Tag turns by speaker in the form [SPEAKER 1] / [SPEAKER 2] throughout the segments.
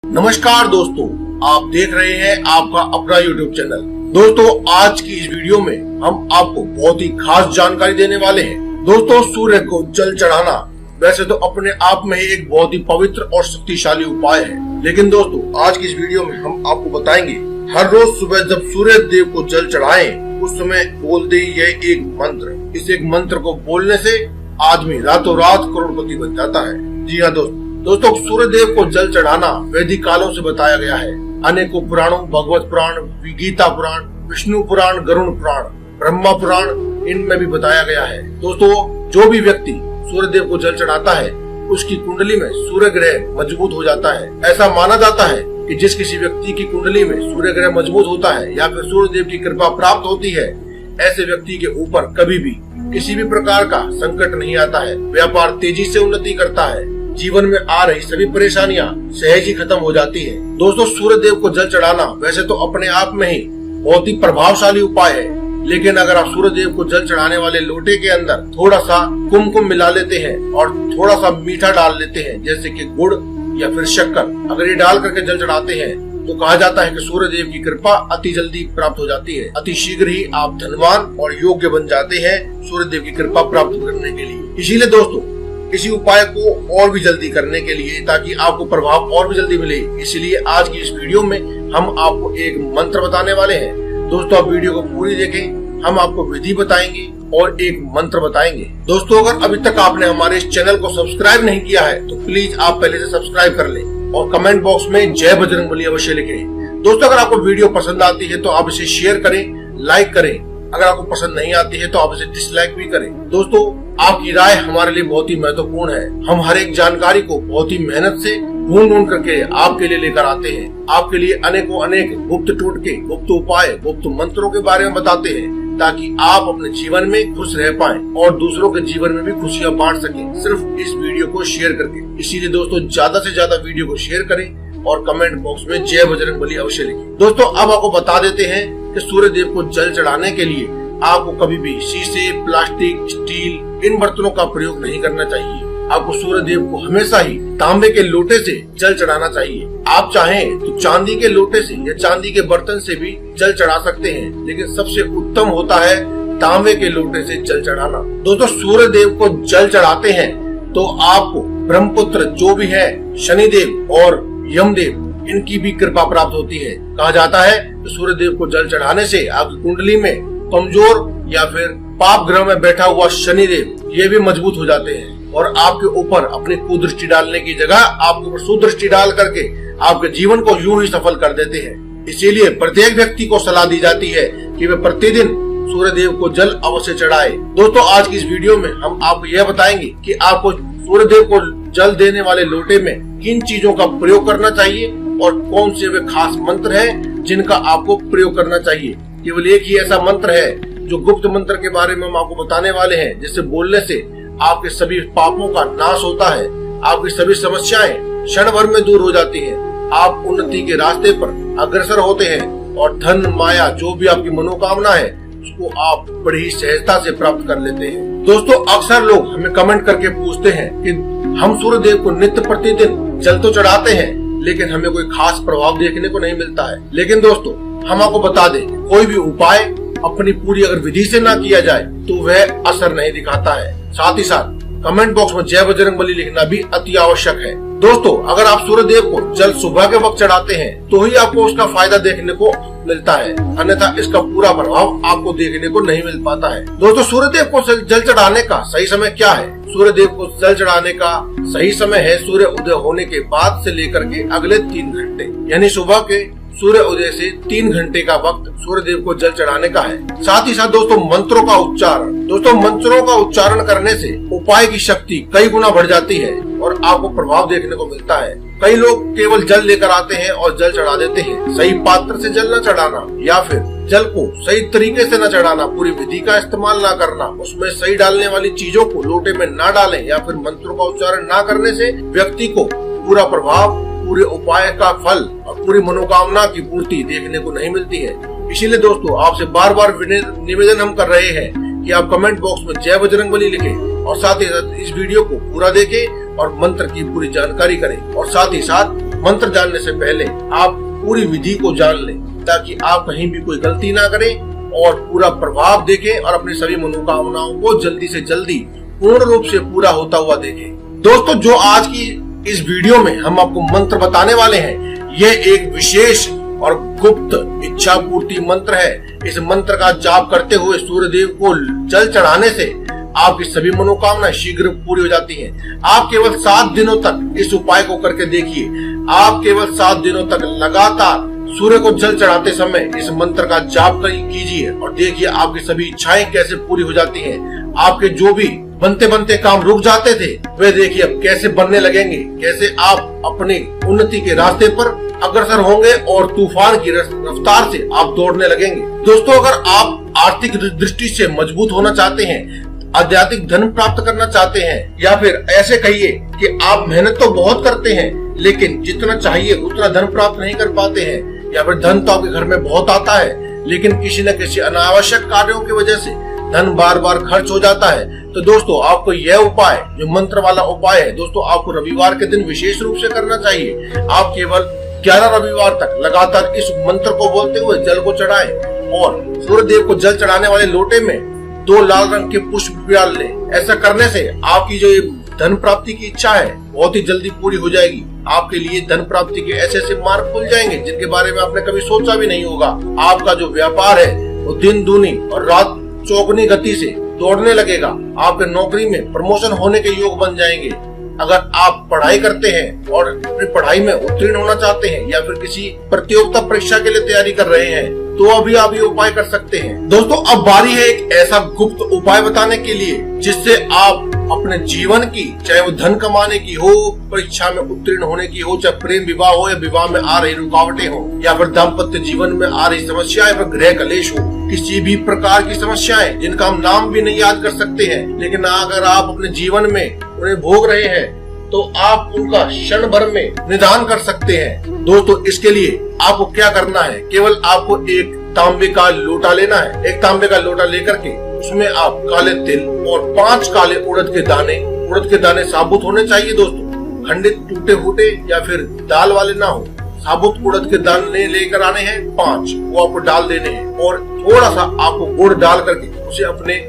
[SPEAKER 1] नमस्कार दोस्तों, आप देख रहे हैं आपका अपना YouTube चैनल। दोस्तों, आज की इस वीडियो में हम आपको बहुत ही खास जानकारी देने वाले हैं। दोस्तों, सूर्य को जल चढ़ाना वैसे तो अपने आप में ही एक बहुत ही पवित्र और शक्तिशाली उपाय है, लेकिन दोस्तों आज की इस वीडियो में हम आपको बताएंगे हर रोज सुबह जब सूर्य देव को जल चढ़ाएं, उस समय बोल दे यह एक मंत्र। इस एक मंत्र को बोलने से आदमी रातों रात करोड़पति बन जाता है। जी हाँ दोस्तों, सूर्य देव को जल चढ़ाना वैदिक कालों से बताया गया है। अनेकों पुराणों, भगवत पुराण, गीता पुराण, विष्णु पुराण, गरुड़ पुराण, ब्रह्मा पुराण, इनमें भी बताया गया है। दोस्तों, जो भी व्यक्ति सूर्य देव को जल चढ़ाता है उसकी कुंडली में सूर्य ग्रह मजबूत हो जाता है। ऐसा माना जाता है कि जिस किसी व्यक्ति की कुंडली में सूर्य ग्रह मजबूत होता है या फिर सूर्य देव की कृपा प्राप्त होती है, ऐसे व्यक्ति के ऊपर कभी भी किसी भी प्रकार का संकट नहीं आता है। व्यापार तेजी से उन्नति करता है। जीवन में आ रही सभी परेशानियां सहज ही खत्म हो जाती है। दोस्तों, सूर्य देव को जल चढ़ाना वैसे तो अपने आप में ही बहुत ही प्रभावशाली उपाय है, लेकिन अगर आप सूर्य देव को जल चढ़ाने वाले लोटे के अंदर थोड़ा सा कुमकुम मिला लेते हैं और थोड़ा सा मीठा डाल लेते हैं, जैसे कि गुड़ या फिर शक्कर, अगर ये डाल करके जल चढ़ाते हैं तो कहा जाता है कि सूर्य देव की कृपा अति जल्दी प्राप्त हो जाती है। अति शीघ्र ही आप धनवान और योग्य बन जाते हैं सूर्य देव की कृपा प्राप्त करने के लिए। इसीलिए दोस्तों, किसी उपाय को और भी जल्दी करने के लिए, ताकि आपको प्रभाव और भी जल्दी मिले, इसलिए आज की इस वीडियो में हम आपको एक मंत्र बताने वाले हैं। दोस्तों, आप वीडियो को पूरी देखें, हम आपको विधि बताएंगे और एक मंत्र बताएंगे। दोस्तों, अगर अभी तक आपने हमारे इस चैनल को सब्सक्राइब नहीं किया है तो प्लीज आप पहले से सब्सक्राइब कर लें और कमेंट बॉक्स में जय बजरंगबली अवश्य लिखें। दोस्तों, अगर आपको वीडियो पसंद आती है तो आप इसे शेयर करें, लाइक करें। अगर आपको पसंद नहीं आती है तो आप इसे डिसलाइक भी करें। दोस्तों, आपकी राय हमारे लिए बहुत ही महत्वपूर्ण है। हम हर एक जानकारी को बहुत ही मेहनत से ढूंढ करके आपके लिए लेकर आते हैं। आपके लिए अनेकों अनेक गुप्त टोटके, गुप्त उपाय, गुप्त मंत्रों के बारे में बताते हैं, ताकि आप अपने जीवन में खुश रह पाएं और दूसरों के जीवन में भी खुशियां बांट सकें, सिर्फ इस वीडियो को शेयर करके। इसीलिए दोस्तों, ज्यादा से ज्यादा वीडियो को शेयर करें और कमेंट बॉक्स में जय बजरंगबली अवश्य लिखें। दोस्तों, अब आपको बता देते हैं कि सूर्य देव को जल चढ़ाने के लिए आपको कभी भी शीशे, प्लास्टिक, स्टील इन बर्तनों का प्रयोग नहीं करना चाहिए। आपको सूर्य देव को हमेशा ही तांबे के लोटे से जल चढ़ाना चाहिए। आप चाहें तो चांदी के लोटे से या चांदी के बर्तन से भी जल चढ़ा सकते हैं, लेकिन सबसे उत्तम होता है तांबे के लोटे से जल चढ़ाना। दोस्तों, सूर्य देव को जल चढ़ाते हैं तो आपको ब्रह्मपुत्र जो भी है, शनिदेव और यमदेव, इनकी भी कृपा प्राप्त होती है। कहा जाता है कि सूर्य देव को जल चढ़ाने से आपकी कुंडली में कमजोर या फिर पाप ग्रह में बैठा हुआ शनिदेव ये भी मजबूत हो जाते हैं और आपके ऊपर अपनी कुदृष्टि डालने की जगह आपके ऊपर सुदृष्टि डाल करके आपके जीवन को यूं ही सफल कर देते हैं। इसीलिए प्रत्येक व्यक्ति को सलाह दी जाती है कि वे प्रतिदिन सूर्य देव को जल अवश्य चढ़ाए। दोस्तों, आज की इस वीडियो में हम आपको यह बताएंगे कि आपको सूर्य देव को जल देने वाले लोटे में किन चीजों का प्रयोग करना चाहिए और कौन से वे खास मंत्र हैं जिनका आपको प्रयोग करना चाहिए। केवल एक ही ऐसा मंत्र है जो गुप्त मंत्र के बारे में हम आपको बताने वाले हैं, जिससे बोलने से आपके सभी पापों का नाश होता है, आपकी सभी समस्याएं क्षण भर में दूर हो जाती हैं, आप उन्नति के रास्ते पर अग्रसर होते हैं और धन, माया, जो भी आपकी मनोकामना है उसको आप बड़ी ही सहजता से प्राप्त कर लेते हैं। दोस्तों, अक्सर लोग हमें कमेंट करके पूछते हैं कि हम सूर्य देव को नित्य प्रतिदिन जल तो चढ़ाते हैं, लेकिन हमें कोई खास प्रभाव देखने को नहीं मिलता है। लेकिन दोस्तों, हम आपको बता दें, कोई भी उपाय अपनी पूरी अगर विधि से ना किया जाए तो वह असर नहीं दिखाता है। साथ ही साथ कमेंट बॉक्स में जय बजरंगबली लिखना भी अति आवश्यक है। दोस्तों, अगर आप सूर्य देव को जल सुबह के वक्त चढ़ाते हैं तो ही आपको उसका फायदा देखने को मिलता है, अन्यथा इसका पूरा प्रभाव आपको देखने को नहीं मिल पाता है। दोस्तों, सूर्य देव को जल चढ़ाने का सही समय क्या है? सूर्य देव को जल चढ़ाने का सही समय है सूर्य उदय होने के बाद से लेकर के अगले 3 घंटे, यानी सुबह के सूर्य उदय से 3 घंटे का वक्त सूर्य देव को जल चढ़ाने का है। साथ ही साथ दोस्तों, मंत्रों का उच्चारण। दोस्तों, मंत्रों का उच्चारण करने से उपाय की शक्ति कई गुना बढ़ जाती है और आपको प्रभाव देखने को मिलता है। कई लोग केवल जल लेकर आते हैं और जल चढ़ा देते हैं। सही पात्र से जल न चढ़ाना या फिर जल को सही तरीके से न चढ़ाना, पूरी विधि का इस्तेमाल न करना, उसमें सही डालने वाली चीजों को लोटे में न डालें या फिर मंत्रों का उच्चारण न करने से व्यक्ति को पूरा प्रभाव, पूरे उपाय का फल और पूरी मनोकामना की पूर्ति देखने को नहीं मिलती है। इसीलिए दोस्तों, आपसे बार बार निवेदन हम कर रहे हैं कि आप कमेंट बॉक्स में जय बजरंगबली लिखें और साथ ही साथ इस वीडियो को पूरा देखें और मंत्र की पूरी जानकारी करें और साथ ही साथ मंत्र जानने से पहले आप पूरी विधि को जान लें, ताकि आप कहीं भी कोई गलती ना करें और पूरा प्रभाव देखें और अपनी सभी मनोकामनाओं को जल्दी से जल्दी पूर्ण रूप से पूरा होता हुआ देखें। दोस्तों, जो आज की इस वीडियो में हम आपको मंत्र बताने वाले हैं, ये एक विशेष और गुप्त इच्छा पूर्ति मंत्र है। इस मंत्र का जाप करते हुए सूर्य देव को जल चढ़ाने से आपकी सभी मनोकामनाएं शीघ्र पूरी हो जाती हैं। आप केवल 7 दिनों तक इस उपाय को करके देखिए। आप केवल 7 दिनों तक लगातार सूर्य को जल चढ़ाते समय इस मंत्र का जाप कीजिए और देखिए आपकी सभी इच्छाएं कैसे पूरी हो जाती हैं। आपके जो भी बनते बनते काम रुक जाते थे, वे देखिए अब कैसे बनने लगेंगे, कैसे आप अपनी उन्नति के रास्ते पर अग्रसर होंगे और तूफान की रफ्तार से आप दौड़ने लगेंगे। दोस्तों, अगर आप आर्थिक दृष्टि से मजबूत होना चाहते हैं, आध्यात्मिक धन प्राप्त करना चाहते हैं, या फिर ऐसे कहिए कि आप मेहनत तो बहुत करते हैं लेकिन जितना चाहिए उतना धन प्राप्त नहीं कर पाते हैं, या फिर धन तो आपके घर में बहुत आता है लेकिन किसी न किसी अनावश्यक कार्यों की वजह से धन बार बार खर्च हो जाता है, तो दोस्तों आपको यह उपाय, जो मंत्र वाला उपाय है, दोस्तों आपको रविवार के दिन विशेष रूप से करना चाहिए। आप केवल 11 रविवार तक लगातार इस मंत्र को बोलते हुए जल को चढ़ाएं और सूर्य देव को जल चढ़ाने वाले लोटे में 2 लाल रंग के पुष्प डाल लें। ऐसा करने से आपकी जो धन प्राप्ति की इच्छा है बहुत ही जल्दी पूरी हो जाएगी। आपके लिए धन प्राप्ति के ऐसे ऐसे मार्ग खुल जाएंगे जिनके बारे में आपने कभी सोचा भी नहीं होगा। आपका जो व्यापार है वो दिन दूनी और रात चौगुनी गति से दौड़ने लगेगा। आपके नौकरी में प्रमोशन होने के योग बन जाएंगे। अगर आप पढ़ाई करते हैं और अपनी पढ़ाई में उत्तीर्ण होना चाहते हैं, या फिर किसी प्रतियोगिता परीक्षा के लिए तैयारी कर रहे हैं, तो अभी आप ये उपाय कर सकते हैं। दोस्तों, अब बारी है एक ऐसा गुप्त उपाय बताने के लिए जिससे आप अपने जीवन की, चाहे वो धन कमाने की हो, परीक्षा में उत्तीर्ण होने की हो, चाहे प्रेम विवाह हो या विवाह में आ रही रुकावटें हो, या फिर दाम्पत्य जीवन में आ रही समस्या, या फिर गृह कलेश हो, किसी भी प्रकार की समस्याएं जिनका हम नाम भी नहीं याद कर सकते हैं, लेकिन अगर आप अपने जीवन में उन्हें भोग रहे हैं तो आप उनका क्षण भर में निदान कर सकते हैं। दोस्तों, इसके लिए आपको क्या करना है, केवल आपको एक तांबे का लोटा लेना है। एक तांबे का लोटा लेकर के उसमें आप काले तिल और 5 काले उड़द के दाने साबुत होने चाहिए। दोस्तों, खंडित टूटे फूटे या फिर दाल वाले ना हो, साबुत उड़द के दाने लेकर आने हैं 5, वो आपको डाल देने हैं और थोड़ा सा आपको गुड़ डाल करके उसे अपने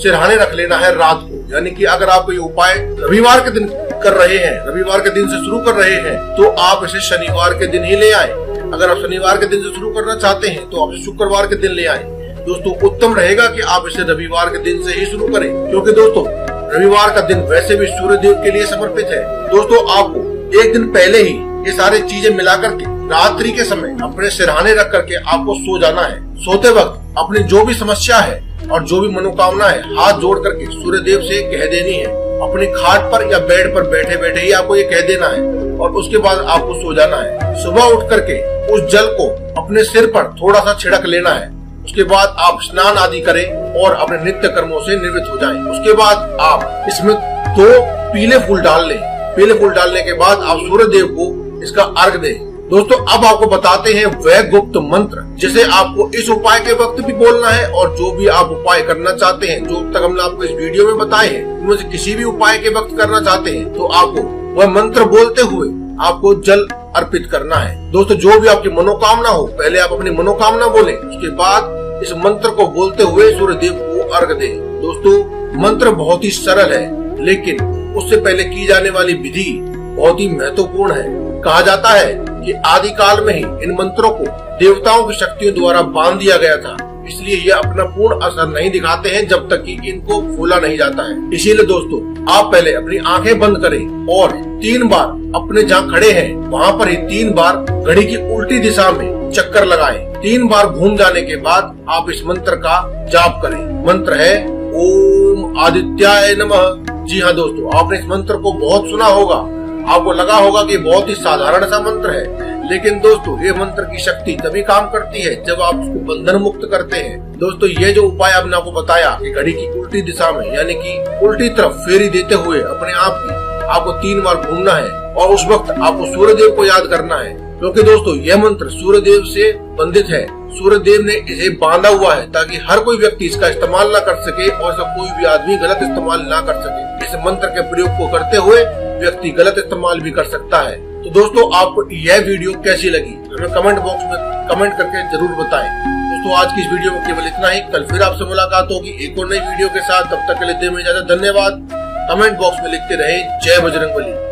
[SPEAKER 1] सिरहाने रख लेना है रात को। यानी कि अगर आप ये उपाय रविवार के दिन कर रहे हैं, रविवार के दिन से शुरू कर रहे हैं, तो आप इसे शनिवार के दिन ही ले आए। अगर आप शनिवार के दिन से शुरू करना चाहते हैं तो आप शुक्रवार के दिन ले आए। दोस्तों, उत्तम रहेगा कि आप इसे रविवार के दिन से ही शुरू करें, क्योंकि दोस्तों रविवार का दिन वैसे भी सूर्य देव के लिए समर्पित है। दोस्तों, आपको एक दिन पहले ही ये सारी चीजें मिलाकर के रात्रि के समय अपने सिरहाने रख करके आपको सो जाना है। सोते वक्त अपनी जो भी समस्या है और जो भी मनोकामना है हाथ जोड़ करके सूर्य देव से कह देनी है। अपनी खाट पर या बेड पर बैठे बैठे ही आपको ये कह देना है और उसके बाद आपको सो जाना है। सुबह उठ करके उस जल को अपने सिर पर थोड़ा सा छिड़क लेना है। उसके बाद आप स्नान आदि करें और अपने नित्य कर्मों से निवृत्त हो जाएं। उसके बाद आप इसमें 2 पीले फूल डाल लें। पीले फूल डालने के बाद आप सूर्य देव को इसका अर्घ दें। दोस्तों, अब आपको बताते हैं वह गुप्त मंत्र जिसे आपको इस उपाय के वक्त भी बोलना है, और जो भी आप उपाय करना चाहते हैं, जो तक हमने आपको इस वीडियो में बताए हैं, उनमें से किसी भी उपाय के वक्त करना चाहते हैं तो आपको वह मंत्र बोलते हुए आपको जल अर्पित करना है। दोस्तों, जो भी आपकी मनोकामना हो, पहले आप अपनी मनोकामना बोलें, उसके बाद इस मंत्र को बोलते हुए सूर्य देव को अर्घ दें। दोस्तों, मंत्र बहुत ही सरल है, लेकिन उससे पहले की जाने वाली विधि बहुत ही महत्वपूर्ण है। कहा जाता है कि आदि काल में ही इन मंत्रों को देवताओं की शक्तियों द्वारा बांध दिया गया था, इसलिए ये अपना पूर्ण असर नहीं दिखाते हैं जब तक कि इनको खोला नहीं जाता है। इसीलिए दोस्तों, आप पहले अपनी आंखें बंद करें और 3 बार अपने जहाँ खड़े हैं वहाँ पर ही 3 बार घड़ी की उल्टी दिशा में चक्कर लगाएं। 3 बार घूम जाने के बाद आप इस मंत्र का जाप करें। मंत्र है ओम आदित्याय नमः। जी हाँ दोस्तों, आपने इस मंत्र को बहुत सुना होगा। आपको लगा होगा कि बहुत ही साधारण सा मंत्र है, लेकिन दोस्तों ये मंत्र की शक्ति तभी काम करती है जब आप उसको बंधन मुक्त करते हैं। दोस्तों, ये जो उपाय आपने आपको बताया कि घड़ी की उल्टी दिशा में यानी कि उल्टी तरफ फेरी देते हुए अपने आप की आपको 3 बार घूमना है और उस वक्त आपको सूर्य देव को याद करना है, क्योंकि दोस्तों यह मंत्र सूर्य देव से बंधित है। सूर्य देव ने इसे बांधा हुआ है ताकि हर कोई व्यक्ति इसका इस्तेमाल न कर सके और इसका कोई भी आदमी गलत इस्तेमाल न कर सके। इस मंत्र के प्रयोग को करते हुए व्यक्ति गलत इस्तेमाल भी कर सकता है। तो दोस्तों आपको यह वीडियो कैसी लगी हमें कमेंट बॉक्स में कमेंट करके जरूर बताएं। दोस्तों आज की इस वीडियो में केवल इतना ही। कल फिर आपसे मुलाकात होगी एक और नई वीडियो के साथ। तब तक के लिए दें इजाजत। धन्यवाद। कमेंट बॉक्स में लिखते रहे जय बजरंगबली।